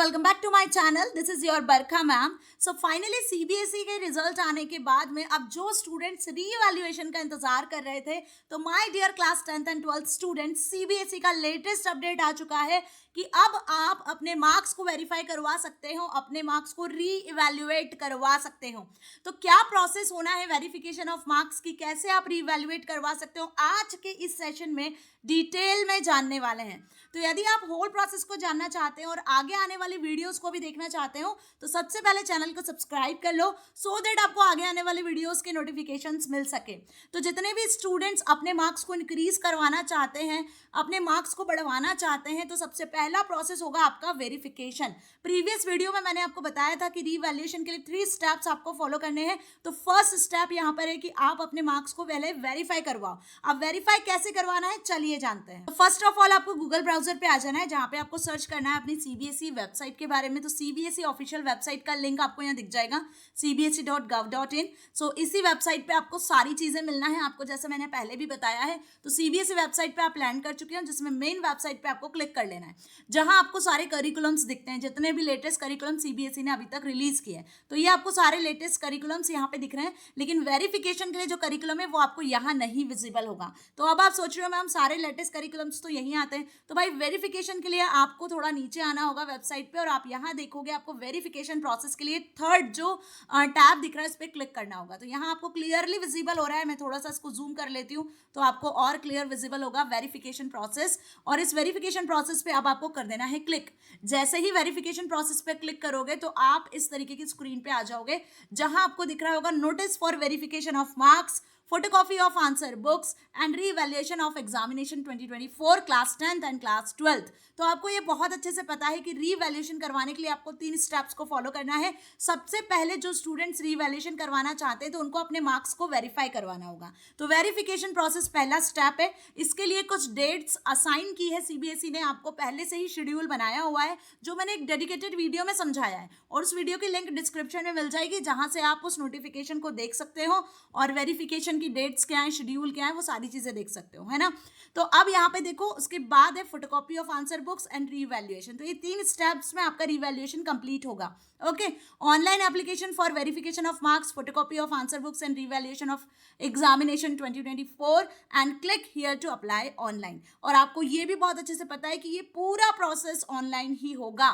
Welcome back to my channel. This is your Barkha ma'am. So finally CBSE के result आने के बाद में अब जो स्टूडेंट्स रीवैल्यूएशन का इंतजार कर रहे थे, तो my dear class 10th and 12th students, CBSE का लेटेस्ट अपडेट आ चुका है कि अब आप अपने मार्क्स को वेरीफाई करवा सकते हो, अपने मार्क्स को री इवैल्यूएट करवा सकते हो। तो क्या प्रोसेस होना है वेरिफिकेशन ऑफ मार्क्स की, कैसे आप री इवैल्यूएट करवा सकते हो, आज के इस सेशन में डिटेल में जानने वाले हैं। तो यदि आप होल प्रोसेस को जानना चाहते हो और आगे आने वाली वीडियोस को भी देखना चाहते हो, तो सबसे पहले चैनल को सब्सक्राइब कर लो सो दैट आपको आगे आने वाली वीडियोस के नोटिफिकेशंस मिल सके। तो जितने भी स्टूडेंट्स अपने मार्क्स को इंक्रीज करवाना चाहते हैं, अपने मार्क्स को बढ़वाना चाहते हैं, तो सबसे पहला प्रोसेस होगा आपका वेरिफिकेशन। प्रीवियस वीडियो में मैंने आपको बताया था कि रीवैल्यूएशन के लिए 3 स्टेप्स आपको फॉलो करने हैं। तो फर्स्ट स्टेप यहाँ पर है कि आप अपने मार्क्स को पहले वेरीफाई करवाओ। अब वेरीफाई कैसे करवाना है चलिए जानते हैं। तो फर्स्ट ऑफ ऑल आपको गूगल ब्राउजर पे आ जाना है, जहाँ पे आपको सर्च करना है अपनी सीबीएसई वेबसाइट के बारे में। तो सीबीएसई ऑफिशियल वेबसाइट का लिंक आपको यहाँ दिख जाएगा, cbse.gov.in। सो इसी वेबसाइट पे आपको सारी चीजें मिलना है आपको, जैसे मैंने पहले भी बताया है। तो सीबीएसई वेबसाइट पे आप लैंड कर चुके हैं, जिसमें मेन वेबसाइट पे आपको क्लिक कर लेना है, जहां आपको सारे करिकुलम्स दिखते हैं, जितने भी लेटेस्ट करिकुलम सीबीएसई ने अभी तक रिलीज किए हैं। तो ये आपको सारे लेटेस्ट करिकुलम्स यहाँ पे दिख रहे हैं, लेकिन वेरिफिकेशन के लिए जो करिकुलम है वो आपको यहाँ नहीं विजिबल होगा। तो अब आप सोच रहे हो मैम सारे लेटेस्ट करिकुलम्स तो यहीं आते हैं, तो भाई वेरिफिकेशन के लिए आपको थोड़ा नीचे आना होगा वेबसाइट पे, और आप यहाँ देखोगे आपको वेरिफिकेशन प्रोसेस के लिए थर्ड जो टैब दिख रहा है इस पर क्लिक करना होगा। तो यहाँ आपको क्लियरली विजिबल हो रहा है, मैं थोड़ा सा इसको जूम कर लेती हूँ तो आपको और क्लियर विजिबल होगा वेरिफिकेशन प्रोसेस। और इस वेरिफिकेशन प्रोसेस पे अब आपको कर देना है क्लिक। जैसे ही वेरिफिकेशन प्रोसेस पे क्लिक करोगे तो आप इस तरीके की स्क्रीन पे आ जाओगे, जहां आपको दिख रहा होगा notice for verification of marks, photocopy of answer books and re-evaluation of examination 2024 class 10th and class 12th। तो आपको ये बहुत अच्छे से पता है कि री-इवैल्यूएशन करवाने के लिए आपको 3 स्टेप्स को फॉलो करना है। सबसे पहले जो स्टूडेंट्स री-इवैल्यूएशन करवाना चाहते हैं तो उनको अपने मार्क्स को वेरीफाई करवाना होगा। तो वेरिफिकेशन प्रोसेस पहला स्टेप है। इसके लिए कुछ डेट्स असाइन की है सीबीएसई ने, आपको पहले से ही शेड्यूल बनाया हुआ है, जो मैंने एक डेडिकेटेड वीडियो में समझाया है, और उस वीडियो की लिंक डिस्क्रिप्शन में मिल जाएगी, जहां से आप उस नोटिफिकेशन को देख सकते हो और वेरिफिकेशन की डेट्स क्या है, शेड्यूल क्या है, वो सारी चीजें देख सकते हो, है ना। तो अब यहाँ पे देखो, उसके बाद है photocopy of answer books and revaluation. तो ये 3 स्टेप्स में आपका रीवैल्यूएशन कंप्लीट होगा। Okay, online application for verification of marks, photocopy of answer books and revaluation of examination 2024 and click here to apply online. और आपको ये भी बहुत अच्छे से पता है कि ये पूरा प्रोसेस ऑनलाइन ही होगा।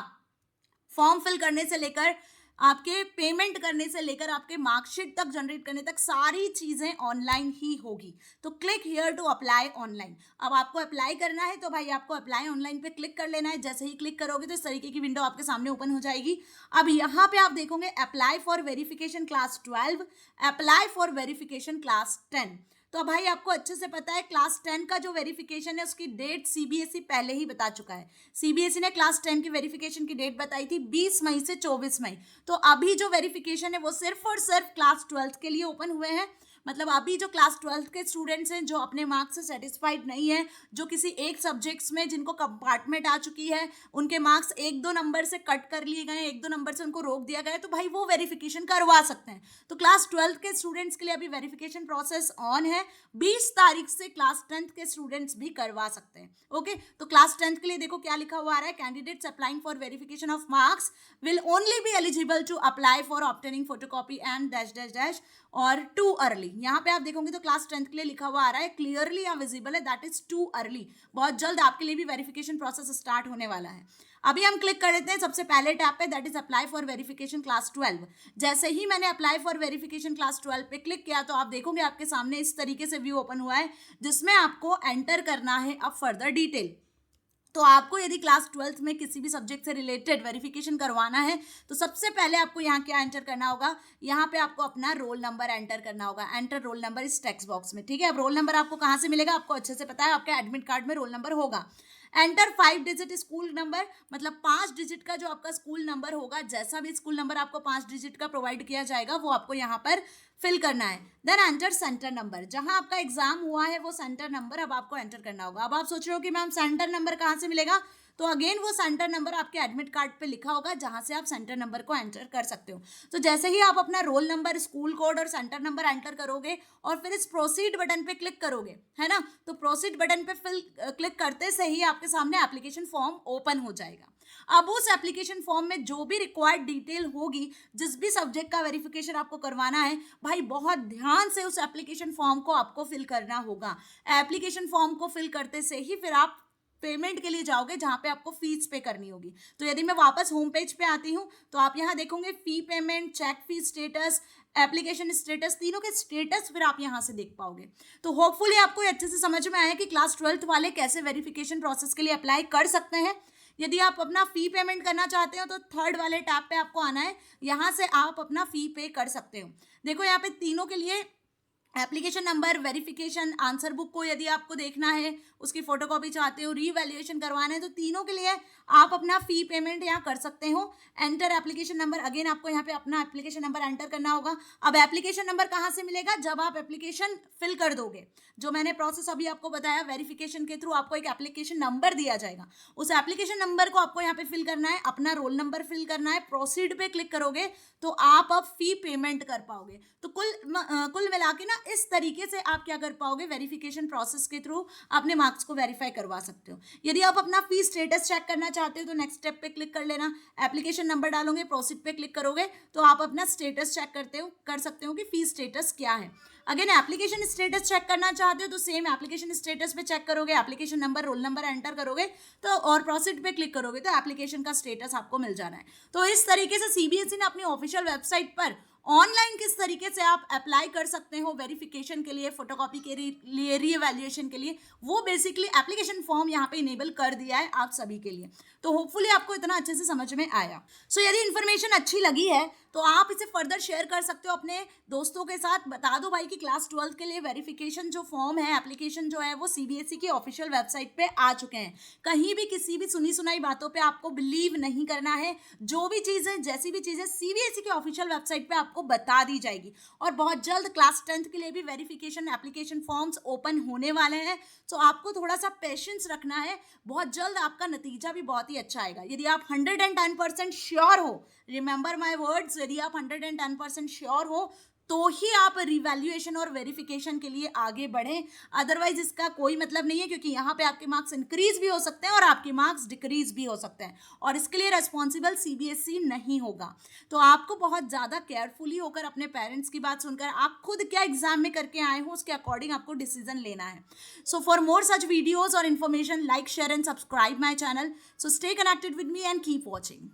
फॉर्म फिल करने से लेकर आपके पेमेंट करने से लेकर आपके मार्कशीट तक जनरेट करने तक सारी चीजें ऑनलाइन ही होगी। तो click here to apply online. अब आपको अप्लाई करना है तो भाई आपको अप्लाई ऑनलाइन पे क्लिक कर लेना है। जैसे ही क्लिक करोगे तो इस तरीके की विंडो आपके सामने ओपन हो जाएगी। अब यहाँ पे आप देखोगे apply for verification class 12, apply for verification class 10। तो भाई आपको अच्छे से पता है क्लास 10 का जो वेरिफिकेशन है उसकी डेट सीबीएसई पहले ही बता चुका है। सीबीएसई ने क्लास 10 की वेरिफिकेशन की डेट बताई थी 20 मई से 24 मई। तो अभी जो वेरिफिकेशन है वो सिर्फ और सिर्फ क्लास 12 के लिए ओपन हुए हैं। मतलब अभी जो क्लास 12 के स्टूडेंट्स हैं, जो अपने मार्क्स से सेटिस्फाइड नहीं है, जो किसी एक सब्जेक्ट्स में जिनको कंपार्टमेंट आ चुकी है, उनके मार्क्स 1-2 नंबर से कट कर लिए गए, 1-2 नंबर से उनको रोक दिया गया, तो भाई वो वेरिफिकेशन करवा सकते हैं। तो क्लास 12 के स्टूडेंट्स के लिए अभी वेरिफिकेशन प्रोसेस ऑन है। 20 तारीख से क्लास 10th के स्टूडेंट्स भी करवा सकते हैं। ओके, तो क्लास 10th के लिए देखो क्या लिखा हुआ आ रहा है, candidates applying for verification of marks will only be eligible to apply for obtaining photocopy and dash dash dash और टू अर्ली। यहाँ पे आप देखोगे तो क्लास 10th के लिए लिखा हुआ आ रहा है, क्लियरली यहाँ विजिबल है, दैट इज टू अर्ली। बहुत जल्द आपके लिए भी वेरिफिकेशन प्रोसेस स्टार्ट होने वाला है। अभी हम क्लिक कर देते हैं सबसे पहले टैब पे, that is apply for verification class 12। जैसे ही मैंने अप्लाई फॉर वेरिफिकेशन क्लास 12 पे क्लिक किया तो आप देखोगे आपके सामने इस तरीके से व्यू ओपन हुआ है, जिसमें आपको एंटर करना है अब फर्दर डिटेल। तो आपको यदि क्लास 12th में किसी भी सब्जेक्ट से रिलेटेड वेरिफिकेशन करवाना है तो सबसे पहले आपको यहाँ क्या एंटर करना होगा, यहाँ पे आपको अपना रोल नंबर एंटर करना होगा। एंटर रोल नंबर इस टेक्स्ट बॉक्स में, ठीक है। अब रोल नंबर आपको कहाँ से मिलेगा, आपको अच्छे से पता है, आपके एडमिट कार्ड में रोल नंबर होगा। एंटर 5 डिजिट स्कूल नंबर, मतलब 5 डिजिट का जो आपका स्कूल नंबर होगा, जैसा भी स्कूल नंबर आपको 5 डिजिट का प्रोवाइड किया जाएगा वो आपको यहाँ पर फिल करना है। देन एंटर सेंटर नंबर, जहां आपका एग्जाम हुआ है वो सेंटर नंबर अब आपको एंटर करना होगा। अब आप सोच रहे हो कि मैम सेंटर नंबर कहाँ से मिलेगा, तो अगेन वो सेंटर नंबर आपके एडमिट कार्ड पे लिखा होगा जहाँ से आप सेंटर नंबर को एंटर कर सकते हो। तो जैसे ही आप अपना रोल नंबर, स्कूल कोड और सेंटर नंबर एंटर करोगे और फिर इस प्रोसीड बटन पे क्लिक करोगे, है ना, तो प्रोसीड बटन पे क्लिक करते से ही आपके सामने एप्लीकेशन फॉर्म ओपन हो जाएगा। अब उस एप्लीकेशन फॉर्म में जो भी रिक्वायर्ड डिटेल होगी, जिस भी सब्जेक्ट का वेरिफिकेशन आपको करवाना है, भाई बहुत ध्यान से उस एप्लीकेशन फॉर्म को आपको फिल करना होगा। एप्लीकेशन फॉर्म को फिल करते से ही फिर आप पेमेंट के लिए जाओगे जहां पे आपको फीस पे करनी होगी। तो यदि मैं वापस होम पेज पे आती हूँ तो आप यहाँ देखोगे फी पेमेंट, चेक फी स्टेटस, एप्लीकेशन स्टेटस, तीनों के स्टेटस फिर आप यहाँ से देख पाओगे। तो होपफुली आपको अच्छे से समझ में आया कि क्लास 12th वाले कैसे वेरिफिकेशन प्रोसेस के लिए अप्लाई कर सकते हैं। यदि आप अपना फी पेमेंट करना चाहते हो तो थर्ड वाले टैब पे आपको आना है, यहाँ से आप अपना फी पे कर सकते हो। देखो यहाँ पे तीनों के लिए application number, verification, answer book को यदि आपको देखना है, उसकी फोटोकॉपी चाहते हो, रीवैल्यूएशन करवाना है, तो तीनों के लिए आप अपना फी पेमेंट यहाँ कर सकते हो। एंटर एप्लीकेशन नंबर, अगेन आपको यहाँ पे अपना एप्लीकेशन नंबर एंटर करना होगा। अब एप्लीकेशन नंबर कहाँ से मिलेगा? जब आप एप्लीकेशन फिल कर दोगे, जो मैंने प्रोसेस अभी आपको बताया, वेरिफिकेशन के थ्रू आपको एक एप्लीकेशन नंबर दिया जाएगा। उस एप्लीकेशन नंबर को आपको यहाँ पे फिल करना है, अपना रोल नंबर फिल करना है, प्रोसीड पे क्लिक करोगे तो आप अब फी पेमेंट कर पाओगे। तो कुल मिला के ना इस तरीके से आप क्या कर पाओगे, वेरिफिकेशन प्रोसेस के थ्रू अपने मार्क्स को वेरीफाई करवा सकते हो। यदि आप अपना फी स्टेटस चेक करना चाहते हो तो नेक्स्ट स्टेप पे क्लिक कर लेना, एप्लीकेशन नंबर डालोगे, प्रोसीड पे क्लिक करोगे तो आप अपना स्टेटस चेक कर सकते हो कि फी स्टेटस क्या है। अगेन एप्लीकेशन स्टेटस चेक करना चाहते हो तो सेम एप्लीकेशन स्टेटस पे चेक करोगे, application number, roll number enter करोगे तो और प्रोसीड पे क्लिक करोगे तो एप्लीकेशन का स्टेटस आपको मिल जाना है। तो इस तरीके से सीबीएसई ने अपनी ऑफिशियल वेबसाइट पर ऑनलाइन किस तरीके से आप अप्लाई कर सकते हो वेरिफिकेशन के लिए, फोटोकॉपी के लिए, रीवैल्यूएशन के लिए, वो बेसिकली एप्लीकेशन फॉर्म यहाँ पे इनेबल कर दिया है आप सभी के लिए। तो होपफुली आपको इतना अच्छे से समझ में आया। सो यदि इन्फॉर्मेशन अच्छी लगी है तो आप इसे फर्दर शेयर कर सकते हो अपने दोस्तों के साथ। बता दो भाई कि क्लास 12th के लिए वेरिफिकेशन जो फॉर्म है, एप्लीकेशन जो है, वो सीबीएसई की ऑफिशियल वेबसाइट पे आ चुके हैं। कहीं भी किसी भी सुनी सुनाई बातों पे आपको बिलीव नहीं करना है। जो भी चीज़ें, जैसी भी चीज़ें सीबीएसई की ऑफिशियल वेबसाइट पे आपको बता दी जाएगी। और बहुत जल्द क्लास 10th के लिए भी वेरिफिकेशन एप्लीकेशन फॉर्म्स ओपन होने वाले हैं। सो आपको थोड़ा सा पेशेंस रखना है, बहुत जल्द आपका नतीजा भी बहुत ही अच्छा आएगा। यदि आप 110% श्योर हो, रिमेंबर माय वर्ड्स, यदि आप 110% श्योर हो तो ही आप रिवैल्यूएशन और वेरिफिकेशन के लिए आगे बढ़ें। अदरवाइज इसका कोई मतलब नहीं है, क्योंकि यहाँ पे आपके मार्क्स इंक्रीज भी हो सकते हैं और आपके मार्क्स डिक्रीज भी हो सकते हैं और इसके लिए रेस्पॉन्सिबल सीबीएसई नहीं होगा। तो आपको बहुत ज़्यादा केयरफुली होकर अपने पेरेंट्स की बात सुनकर आप खुद क्या एग्जाम में करके आए हो उसके अकॉर्डिंग आपको डिसीजन लेना है। So for more such videos और information, like, share and subscribe my channel. So stay connected with me and keep watching.